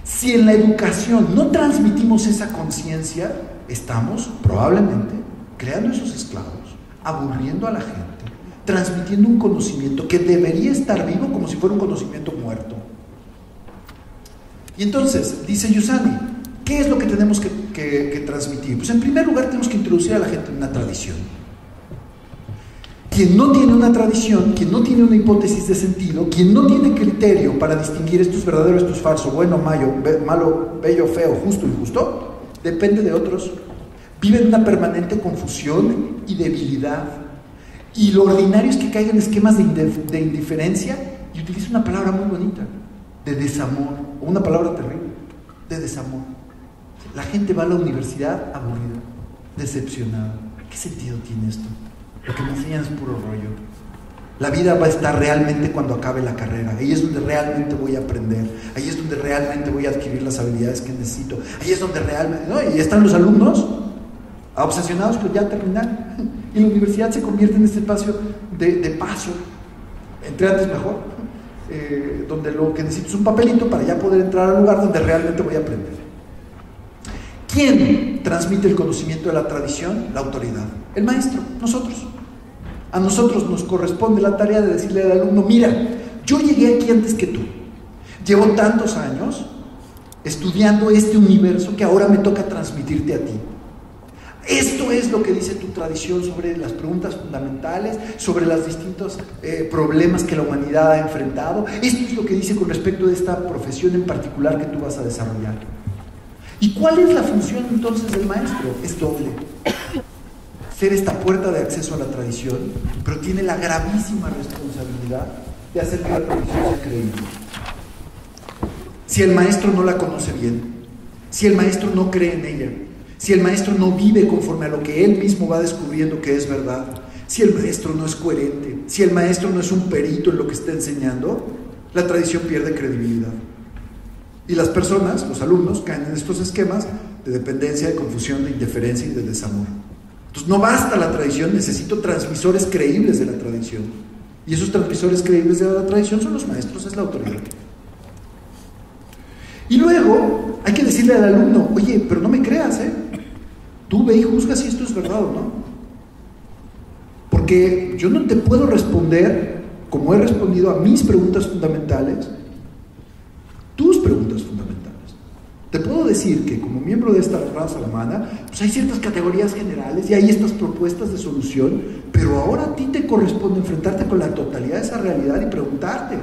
Si en la educación no transmitimos esa conciencia, estamos probablemente creando esos esclavos, aburriendo a la gente, transmitiendo un conocimiento que debería estar vivo como si fuera un conocimiento muerto. Y entonces, dice Yusani, ¿qué es lo que tenemos que transmitir? Pues en primer lugar tenemos que introducir a la gente en una tradición. Quien no tiene una tradición, quien no tiene una hipótesis de sentido, quien no tiene criterio para distinguir esto es verdadero, esto es falso, bueno, malo, bello, feo, justo, injusto, depende de otros. Vive en una permanente confusión y debilidad. Y lo ordinario es que caiga en esquemas de indiferencia, y utiliza una palabra muy bonita, de desamor, o una palabra terrible, de desamor. La gente va a la universidad aburrida, decepcionada. ¿Qué sentido tiene esto? Lo que me enseñan es puro rollo. La vida va a estar realmente cuando acabe la carrera. Ahí es donde realmente voy a aprender. Ahí es donde realmente voy a adquirir las habilidades que necesito. Ahí es donde realmente... ¿no? Y están los alumnos obsesionados con ya terminar. Y la universidad se convierte en este espacio de paso. Entre antes mejor. Donde lo que necesito es un papelito para ya poder entrar al lugar donde realmente voy a aprender. ¿Quién transmite el conocimiento de la tradición? La autoridad. El maestro, nosotros. A nosotros nos corresponde la tarea de decirle al alumno, mira, yo llegué aquí antes que tú. Llevo tantos años estudiando este universo que ahora me toca transmitirte a ti. Esto es lo que dice tu tradición sobre las preguntas fundamentales, sobre los distintos problemas que la humanidad ha enfrentado. Esto es lo que dice con respecto de esta profesión en particular que tú vas a desarrollar. ¿Y cuál es la función entonces del maestro? Es doble. Ser esta puerta de acceso a la tradición, pero tiene la gravísima responsabilidad de hacer que la tradición sea creíble. Si el maestro no la conoce bien, si el maestro no cree en ella, si el maestro no vive conforme a lo que él mismo va descubriendo que es verdad, si el maestro no es coherente, si el maestro no es un perito en lo que está enseñando, la tradición pierde credibilidad. Y las personas, los alumnos, caen en estos esquemas de dependencia, de confusión, de indiferencia y de desamor. Entonces no basta la tradición, necesito transmisores creíbles de la tradición. Y esos transmisores creíbles de la tradición son los maestros, es la autoridad. Y luego hay que decirle al alumno, oye, pero no me creas, tú ve y juzga si esto es verdad o no. Porque yo no te puedo responder como he respondido a mis preguntas fundamentales, tus preguntas fundamentales. Te puedo decir que como miembro de esta raza humana, pues hay ciertas categorías generales y hay estas propuestas de solución, pero ahora a ti te corresponde enfrentarte con la totalidad de esa realidad y preguntarte,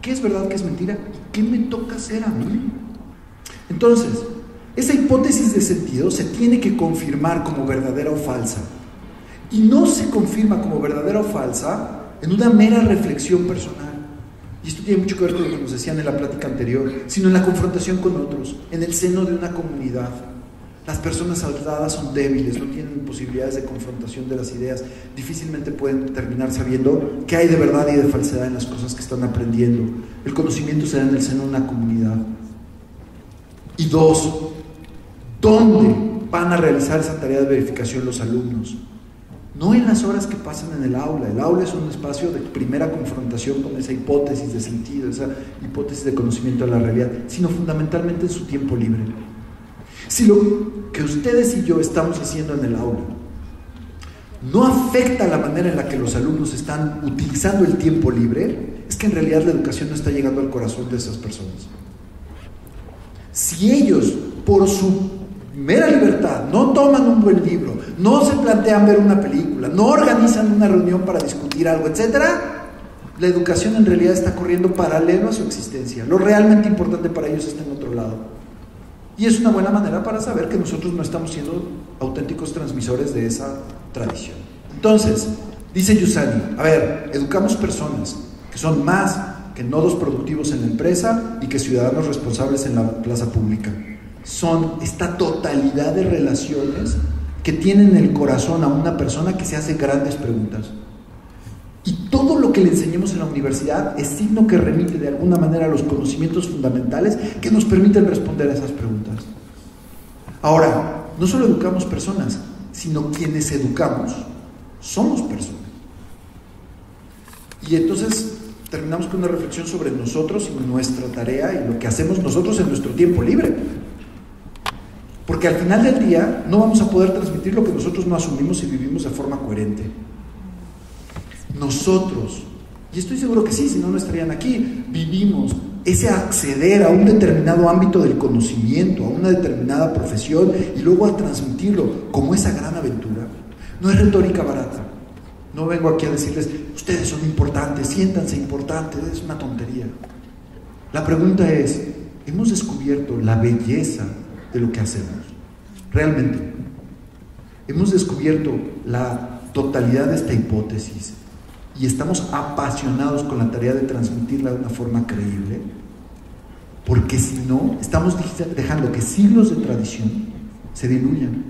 ¿qué es verdad, qué es mentira? ¿Y qué me toca hacer a mí? Entonces, esa hipótesis de sentido se tiene que confirmar como verdadera o falsa. Y no se confirma como verdadera o falsa en una mera reflexión personal. Y esto tiene mucho que ver con lo que nos decían en la plática anterior, sino en la confrontación con otros, en el seno de una comunidad. Las personas aisladas son débiles, no tienen posibilidades de confrontación de las ideas, difícilmente pueden terminar sabiendo qué hay de verdad y de falsedad en las cosas que están aprendiendo. El conocimiento se da en el seno de una comunidad. Y dos, ¿dónde van a realizar esa tarea de verificación los alumnos? No en las horas que pasan en el aula. El aula es un espacio de primera confrontación con esa hipótesis de sentido, esa hipótesis de conocimiento de la realidad, sino fundamentalmente en su tiempo libre. Si lo que ustedes y yo estamos haciendo en el aula no afecta la manera en la que los alumnos están utilizando el tiempo libre, es que en realidad la educación no está llegando al corazón de esas personas. Si ellos, por su mera libertad, no toman un buen libro, no se plantean ver una película, no organizan una reunión para discutir algo, etcétera, la educación en realidad está corriendo paralelo a su existencia. Lo realmente importante para ellos está en otro lado. Y es una buena manera para saber que nosotros no estamos siendo auténticos transmisores de esa tradición. Entonces, dice Yusani, a ver, educamos personas que son más que nodos productivos en la empresa y que ciudadanos responsables en la plaza pública. Son esta totalidad de relaciones que tienen en el corazón a una persona que se hace grandes preguntas. Y todo lo que le enseñemos en la universidad es signo que remite de alguna manera a los conocimientos fundamentales que nos permiten responder a esas preguntas. Ahora, no solo educamos personas, sino quienes educamos somos personas. Y entonces terminamos con una reflexión sobre nosotros y nuestra tarea y lo que hacemos nosotros en nuestro tiempo libre. Porque al final del día no vamos a poder transmitir lo que nosotros no asumimos y vivimos de forma coherente. Nosotros, y estoy seguro que sí, si no, no estarían aquí, vivimos ese acceder a un determinado ámbito del conocimiento, a una determinada profesión y luego a transmitirlo como esa gran aventura. No es retórica barata. No vengo aquí a decirles, ustedes son importantes, siéntanse importantes, es una tontería. La pregunta es, ¿hemos descubierto la belleza de lo que hacemos? Realmente, hemos descubierto la totalidad de esta hipótesis y estamos apasionados con la tarea de transmitirla de una forma creíble, porque si no, estamos dejando que siglos de tradición se diluyan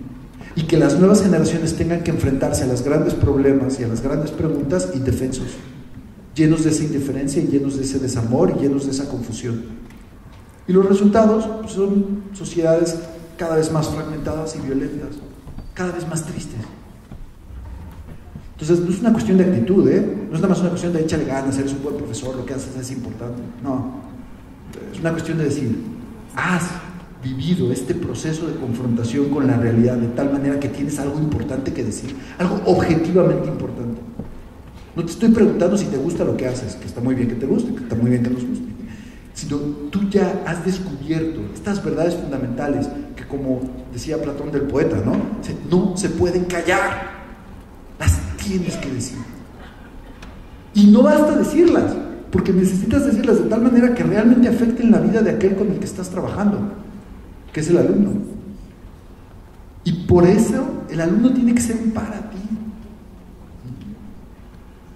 y que las nuevas generaciones tengan que enfrentarse a los grandes problemas y a las grandes preguntas indefensos, llenos de esa indiferencia y llenos de ese desamor y llenos de esa confusión. Y los resultados pues, son sociedades cada vez más fragmentadas y violentas, cada vez más tristes. Entonces no es una cuestión de actitud, no es nada más una cuestión de échale ganas, eres un buen profesor, lo que haces es importante. No, es una cuestión de decir, has vivido este proceso de confrontación con la realidad de tal manera que tienes algo importante que decir, algo objetivamente importante. No te estoy preguntando si te gusta lo que haces, que está muy bien que te guste, que está muy bien que nos guste, sino tú ya has descubierto estas verdades fundamentales que, como decía Platón del poeta, no se pueden callar, las tienes que decir. Y no basta decirlas, porque necesitas decirlas de tal manera que realmente afecten la vida de aquel con el que estás trabajando, que es el alumno. Y por eso el alumno tiene que ser un para ti.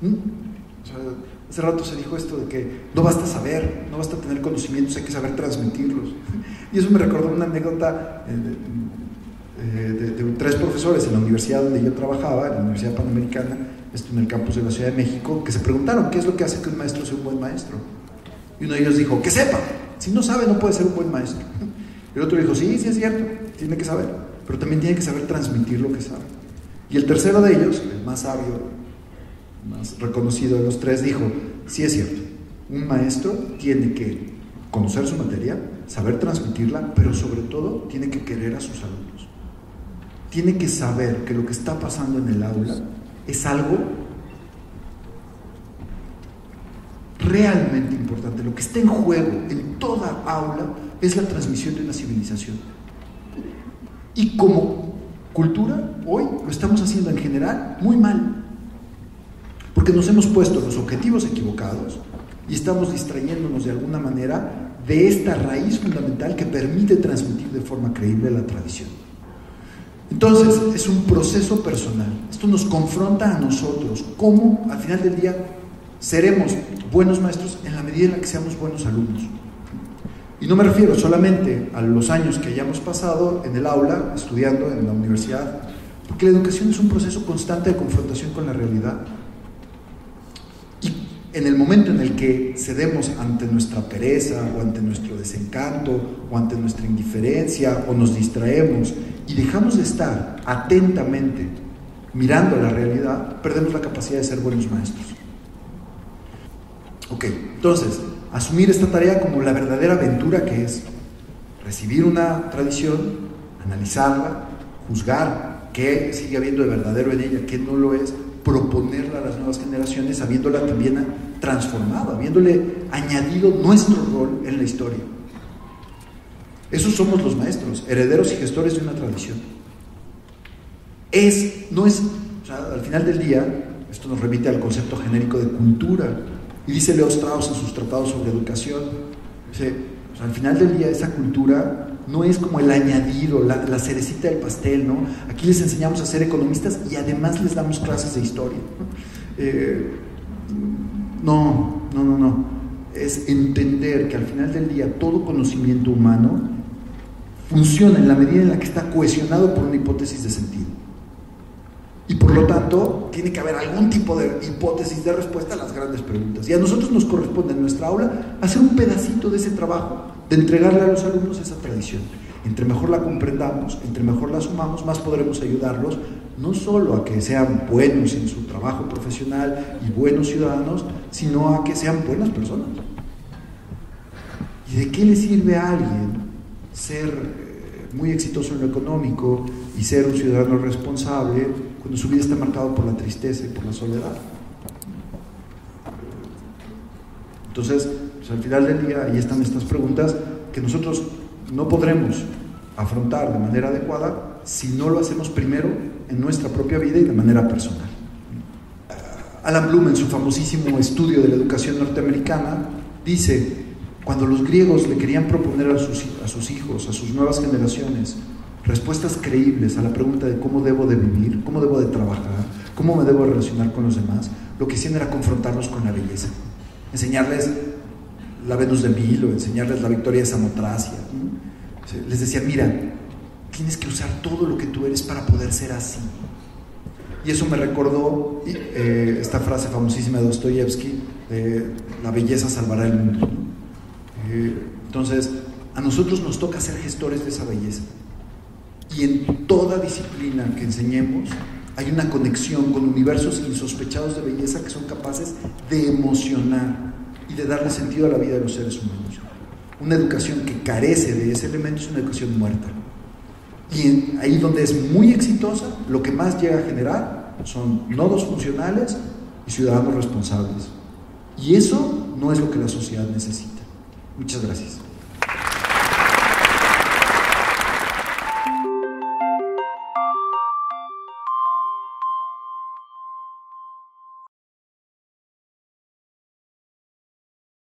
O sea, hace rato se dijo esto de que no basta saber, no basta tener conocimientos, hay que saber transmitirlos. Y eso me recordó una anécdota de 3 profesores en la universidad donde yo trabajaba, en la Universidad Panamericana, esto en el campus de la Ciudad de México, que se preguntaron qué es lo que hace que un maestro sea un buen maestro. Y uno de ellos dijo, que sepa, si no sabe no puede ser un buen maestro. El otro dijo, sí es cierto, tiene que saber, pero también tiene que saber transmitir lo que sabe. Y el tercero de ellos, el más sabio, más reconocido de los 3, dijo, sí es cierto, un maestro tiene que conocer su materia, saber transmitirla, pero sobre todo tiene que querer a sus alumnos. Tiene que saber que lo que está pasando en el aula es algo realmente importante. Lo que está en juego en toda aula es la transmisión de una civilización. Y como cultura, hoy lo estamos haciendo en general muy mal, porque nos hemos puesto los objetivos equivocados y estamos distrayéndonos de alguna manera de esta raíz fundamental que permite transmitir de forma creíble la tradición. Entonces, es un proceso personal. Esto nos confronta a nosotros, cómo al final del día seremos buenos maestros en la medida en la que seamos buenos alumnos. Y no me refiero solamente a los años que hayamos pasado en el aula, estudiando en la universidad, porque la educación es un proceso constante de confrontación con la realidad. Y en el momento en el que cedemos ante nuestra pereza, o ante nuestro desencanto, o ante nuestra indiferencia, o nos distraemos, y dejamos de estar atentamente mirando la realidad, perdemos la capacidad de ser buenos maestros. Ok, entonces, asumir esta tarea como la verdadera aventura que es recibir una tradición, analizarla, juzgar qué sigue habiendo de verdadero en ella, qué no lo es, proponerla a las nuevas generaciones, habiéndola también transformado, habiéndole añadido nuestro rol en la historia. Esos somos los maestros, herederos y gestores de una tradición. O sea, al final del día, esto nos remite al concepto genérico de cultura. Y dice Leo Strauss en sus tratados sobre educación, dice, o sea, al final del día esa cultura no es como el añadido, la cerecita del pastel, ¿no? Aquí les enseñamos a ser economistas y además les damos clases de historia. No. Es entender que al final del día todo conocimiento humano funciona en la medida en la que está cohesionado por una hipótesis de sentido. Y por lo tanto, tiene que haber algún tipo de hipótesis de respuesta a las grandes preguntas. Y a nosotros nos corresponde en nuestra aula hacer un pedacito de ese trabajo, de entregarle a los alumnos esa tradición. Entre mejor la comprendamos, entre mejor la asumamos, más podremos ayudarlos, no solo a que sean buenos en su trabajo profesional y buenos ciudadanos, sino a que sean buenas personas. ¿Y de qué le sirve a alguien ser muy exitoso en lo económico y ser un ciudadano responsable cuando su vida está marcada por la tristeza y por la soledad? Entonces, pues al final del día, ahí están estas preguntas que nosotros no podremos afrontar de manera adecuada si no lo hacemos primero en nuestra propia vida y de manera personal. Alan Bloom, en su famosísimo estudio de la educación norteamericana, dice: cuando los griegos le querían proponer a sus hijos, a sus nuevas generaciones, respuestas creíbles a la pregunta de cómo debo de vivir, cómo debo de trabajar, cómo me debo relacionar con los demás, lo que hacían era confrontarlos con la belleza, enseñarles la Venus de Milo, enseñarles la Victoria de Samotracia. Les decía: mira, tienes que usar todo lo que tú eres para poder ser así. Y eso me recordó esta frase famosísima de Dostoyevsky, la belleza salvará el mundo. Entonces, a nosotros nos toca ser gestores de esa belleza. Y en toda disciplina que enseñemos hay una conexión con universos insospechados de belleza que son capaces de emocionar y de darle sentido a la vida de los seres humanos. Una educación que carece de ese elemento es una educación muerta. Y ahí donde es muy exitosa, lo que más llega a generar son nodos funcionales y ciudadanos responsables. Y eso no es lo que la sociedad necesita. Muchas gracias.